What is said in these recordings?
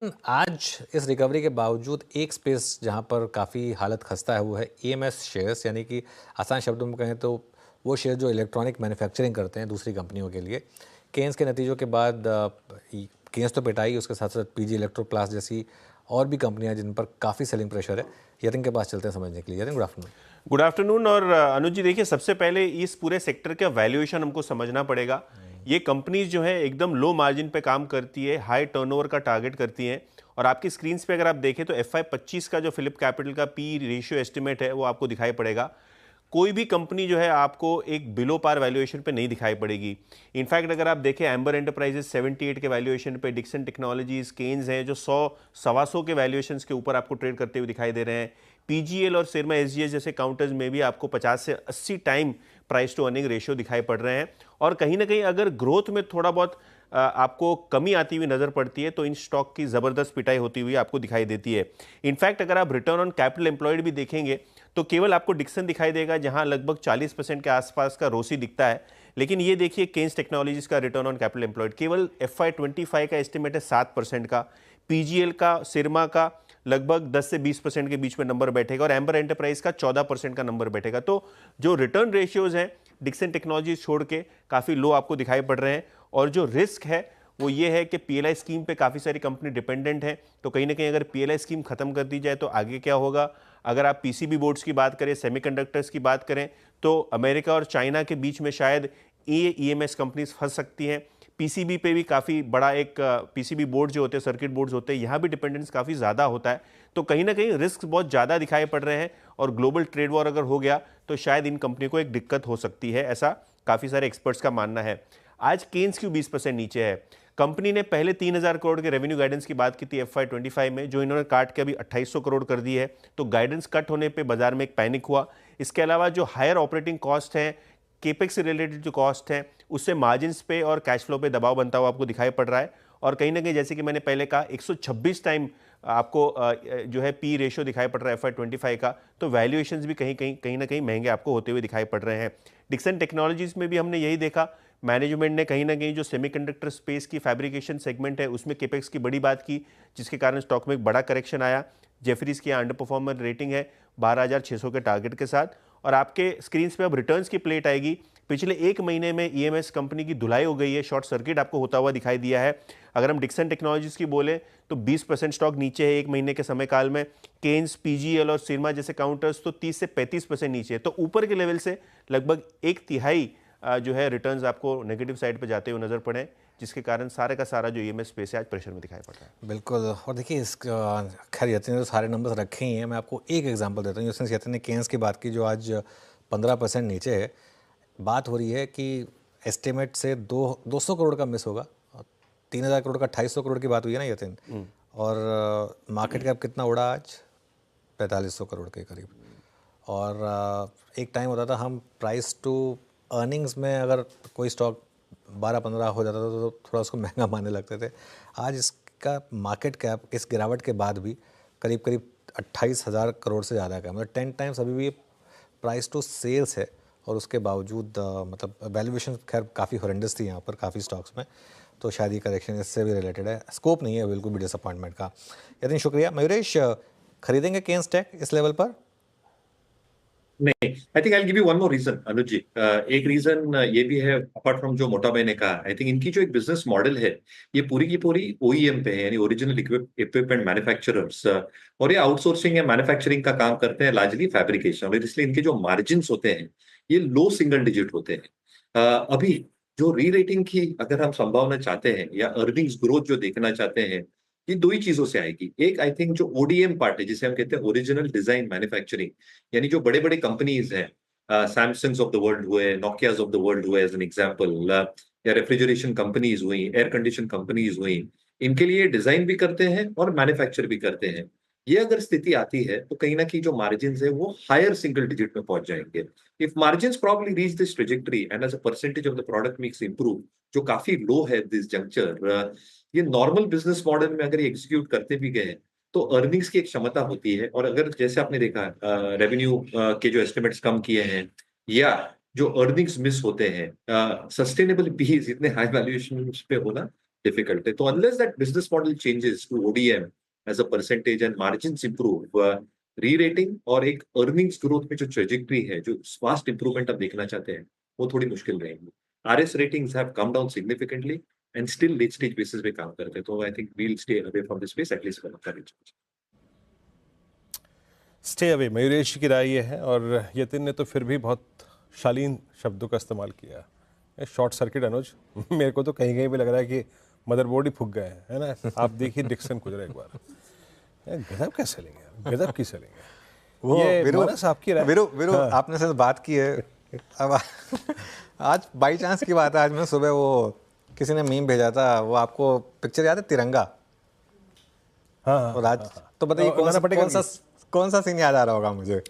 आज इस रिकवरी के बावजूद एक स्पेस जहाँ पर काफ़ी हालत खस्ता है वो है ईएमएस शेयर्स, यानी कि आसान शब्दों में कहें तो वो शेयर जो इलेक्ट्रॉनिक मैन्युफैक्चरिंग करते हैं दूसरी कंपनियों के लिए। केन्स के नतीजों के बाद केन्स तो पिटाई, उसके साथ साथ पीजी इलेक्ट्रोप्लास्ट जैसी और भी कंपनियां जिन पर काफ़ी सेलिंग प्रेशर है। यतिन के पास चलते हैं समझने के लिए। Yatin, good afternoon. Good afternoon. और अनुज जी, देखिए, सबसे पहले इस पूरे सेक्टर का वैल्यूएशन हमको समझना पड़ेगा। ये कंपनीज जो है एकदम लो मार्जिन पे काम करती है, हाई टर्नओवर का टारगेट करती हैं। और आपकी स्क्रीन पे अगर आप देखें तो FY25 का जो फिलिप कैपिटल का पी रेशियो एस्टिमेट है वो आपको दिखाई पड़ेगा। कोई भी कंपनी जो है आपको एक बिलो पार वैल्यूएशन पे नहीं दिखाई पड़ेगी। इनफैक्ट अगर आप देखें, एम्बर एंटरप्राइजेस 78 के वैल्यूएशन पे, डिक्सन टेक्नोलॉजीज, केन्स हैं जो 100 सवा 100 के वैल्यूएशंस के ऊपर आपको ट्रेड करते हुए दिखाई दे रहे हैं। पीजीएल और सिरमा एसजीएस जैसे काउंटर्स में भी आपको 50 से 80 time price to earning ratio दिखाई पड़ रहे हैं। और कहीं ना कहीं अगर ग्रोथ में थोड़ा बहुत आपको कमी आती हुई नजर पड़ती है तो इन स्टॉक की जबरदस्त पिटाई होती हुई आपको दिखाई देती है। इनफैक्ट अगर आप रिटर्न ऑन कैपिटल एम्प्लॉयड भी देखेंगे तो केवल आपको डिक्सन दिखाई देगा जहां लगभग 40% के आसपास का रोसी दिखता है। लेकिन ये देखिए, केन्स टेक्नोलॉजीज का रिटर्न ऑन कैपिटल एम्प्लॉयड केवल FY25 का एस्टिमेट है 7% का, पीजीएल का, सिरमा का लगभग 10 से 20% के बीच में नंबर बैठेगा और एम्बर एंटरप्राइज का 14% का नंबर बैठेगा। तो जो रिटर्न रेशियोज हैं डिक्सन टेक्नोलॉजीज छोड़ के काफ़ी लो आपको दिखाई पड़ रहे हैं। और जो रिस्क है वो ये है कि पीएलआई स्कीम पे काफ़ी सारी कंपनी डिपेंडेंट है। तो कहीं ना कहीं अगर पीएलआई स्कीम खत्म कर दी जाए तो आगे क्या होगा। अगर आप पीसीबी बोर्ड्स की बात करें, सेमीकंडक्टर्स की बात करें, तो अमेरिका और चाइना के बीच में शायद ये ईएमएस कंपनीज फंस सकती हैं। पीसीबी पे भी काफ़ी बड़ा एक पीसीबी बोर्ड जो होते हैं, सर्किट बोर्ड्स होते हैं, यहाँ भी डिपेंडेंस काफ़ी ज़्यादा होता है। तो कहीं ना कहीं रिस्क बहुत ज़्यादा दिखाई पड़ रहे हैं और ग्लोबल ट्रेड वॉर अगर हो गया तो शायद इन कंपनी को एक दिक्कत हो सकती है, ऐसा काफ़ी सारे एक्सपर्ट्स का मानना है। आज केन्स क्यों 20% नीचे है? कंपनी ने पहले 3000 करोड़ के रेवेन्यू गाइडेंस की बात की थी FY25 में, जो इन्होंने काट के अभी 2800 करोड़ कर दी है। तो गाइडेंस कट होने पे बाजार में एक पैनिक हुआ। इसके अलावा जो हायर ऑपरेटिंग कॉस्ट हैं, केपेक्स से रिलेटेड जो कॉस्ट हैं, उससे मार्जिन्स पे और कैश फ्लो पे दबाव बनता हुआ आपको दिखाई पड़ रहा है। और कहीं ना कहीं जैसे कि मैंने पहले कहा, 126 टाइम आपको जो है पी रेशियो दिखाई पड़ रहा है FY25 का। तो वैल्यूएशंस भी कहीं ना कहीं महंगे आपको होते हुए दिखाई पड़ रहे हैं। डिक्सन टेक्नोलॉजीज में भी हमने यही देखा, मैनेजमेंट ने कहीं ना कहीं जो सेमीकंडक्टर स्पेस की फैब्रिकेशन सेगमेंट है उसमें केपेक्स की बड़ी बात की, जिसके कारण स्टॉक में एक बड़ा करेक्शन आया। जेफरीज की अंडर परफॉर्मर रेटिंग है 12,600 के टारगेट के साथ। और आपके स्क्रीन पे अब रिटर्न्स की प्लेट आएगी। पिछले एक महीने में ईएमएस कंपनी की धुलाई हो गई है, शॉर्ट सर्किट आपको होता हुआ दिखाई दिया है। अगर हम डिक्सन टेक्नोलॉजीज की बोले तो 20% स्टॉक नीचे है एक महीने के समय काल में। केन्स, पीजीएल और सिरमा जैसे काउंटर्स तो 30 से 35% नीचे है। तो ऊपर के लेवल से लगभग एक तिहाई जो है रिटर्न्स आपको नेगेटिव साइड पे जाते हुए नजर पड़े, जिसके कारण सारे का सारा जो ईएमएस स्पेस है आज प्रेशर में दिखाई पड़ रहा है। बिल्कुल। और देखिए खैर यतिन ने तो सारे नंबर्स रखे ही हैं। मैं आपको एक एग्जांपल देता हूँ। जिस यतिन ने केन्स की बात की जो आज 15% नीचे है, बात हो रही है कि एस्टिमेट से 200 करोड़ का मिस होगा। 3000 करोड़ का 2800 करोड़ की बात हुई है ना यतिन। और मार्केट कैप कितना उड़ा आज? 4500 करोड़ के करीब। और एक टाइम होता था हम प्राइस टू अर्निंग्स में अगर कोई स्टॉक 12-15 हो जाता था तो थोड़ा उसको महंगा मानने लगते थे। आज इसका मार्केट कैप इस गिरावट के बाद भी करीब करीब 28,000 करोड़ से ज़्यादा का, मतलब 10 टाइम्स अभी भी प्राइस टू सेल्स है। और उसके बावजूद मतलब वैल्यूएशन खैर काफ़ी हॉरेंडस थी यहाँ पर काफ़ी स्टॉक्स में। तो शायद ये करेक्शन इससे भी रिलेटेड है, स्कोप नहीं है बिल्कुल भी डिसअपॉइंटमेंट का। यतिन शुक्रिया। मयूरेश, खरीदेंगे केन्स टेक इस लेवल पर? नहीं, I think I give you one more reason Anuj ji. एक रीजन ये भी है, अपार्ट फ्रॉम जो मोटा भाई ने कहा, आई थिंक इनकी जो एक बिजनेस मॉडल है ये पूरी की पूरी ओईएम पे है, यानी ओरिजिनल इक्विपमेंट मैन्युफैक्चरर्स। और ये आउटसोर्सिंग या मैन्युफैक्चरिंग का काम करते हैं, लार्जली फैब्रिकेशन, और इसलिए इनके जो मार्जिन होते हैं ये लो सिंगल डिजिट होते हैं। अभी जो री रेटिंग की अगर हम संभावना चाहते हैं या अर्निंग्स ग्रोथ जो देखना चाहते हैं, ये दो ही चीजों से आएगी। एक, आई थिंक जो ओडीएम पार्ट है जिसे हम कहते हैं ओरिजिनल डिजाइन मैन्युफैक्चरिंग, यानी जो बड़े बड़े कंपनीज हैं, सैमसंग्स ऑफ द वर्ल्ड हुए, नोकियाज ऑफ द वर्ल्ड हुए एज एन एग्जांपल, या रेफ्रिजरेशन कंपनीज हुई, एयर कंडीशन कंपनीज हुई, इनके लिए डिजाइन भी करते हैं और मैन्युफैक्चर भी करते हैं। ये अगर स्थिति आती है तो कहीं ना कहीं जो मार्जिन है वो हायर सिंगल डिजिट में पहुंच जाएंगे। If margin probably reach this trajectory and as a percentage of the product mix improve, जो काफी लो है दिस जंक्चर, ये नॉर्मल बिजनेस मॉडल में अगर ये एग्जीक्यूट करते भी गए तो अर्निंग्स की एक क्षमता होती है। और अगर जैसे आपने देखा रेवेन्यू के जो एस्टिमेट्स कम किए हैं या जो अर्निंग्स मिस होते हैं, सस्टेनेबल पीस इतने हाई वैल्यूएशन पे होना difficult है. तो unless that business model changes to ODM as a percentage and margins improve, re-rating और एक earnings growth में जो trajectory है, जो fast improvement आप देखना चाहते हैं, वो थोड़ी मुश्किल रहेगी. RS ratings have come down significantly and still late stage basis पे काम करते हैं. तो I think we'll stay away from this space at least for the current. Stay away, Mayuresh की राय ये है, और यतिन ने तो फिर भी बहुत शालीन शब्दों का इस्तेमाल किया. शॉर्ट सर्किट अनुज, मेरे को तो कहीं कहीं भी लग रहा है कि मदरबोर्ड ही फूक गए हैं, है ना. आप देखिए डिक्सन गुजरा एक बार, गजब कैसे लेंगे, गजब की चलेंगे. वो ये वीरू मानस आपकी राय. वीरू आपने से बात की है. अब आज बाई चांस की बात है, आज मैं सुबह वो किसी ने मीम भेजा था, वो आपको पिक्चर याद है तिरंगा. हाँ, और आज तो बताइए कौन सा सीन याद आ रहा होगा मुझे.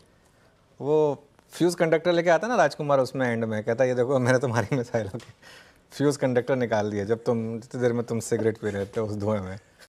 वो फ्यूज कंडक्टर लेके आता ना राजकुमार, उसमें एंड में कहता है ये देखो मैंने तुम्हारी मिसाइलों के फ्यूज कंडक्टर निकाल दिए जब तुम जितनी देर में तुम सिगरेट पी रहे थे उस धुएं में.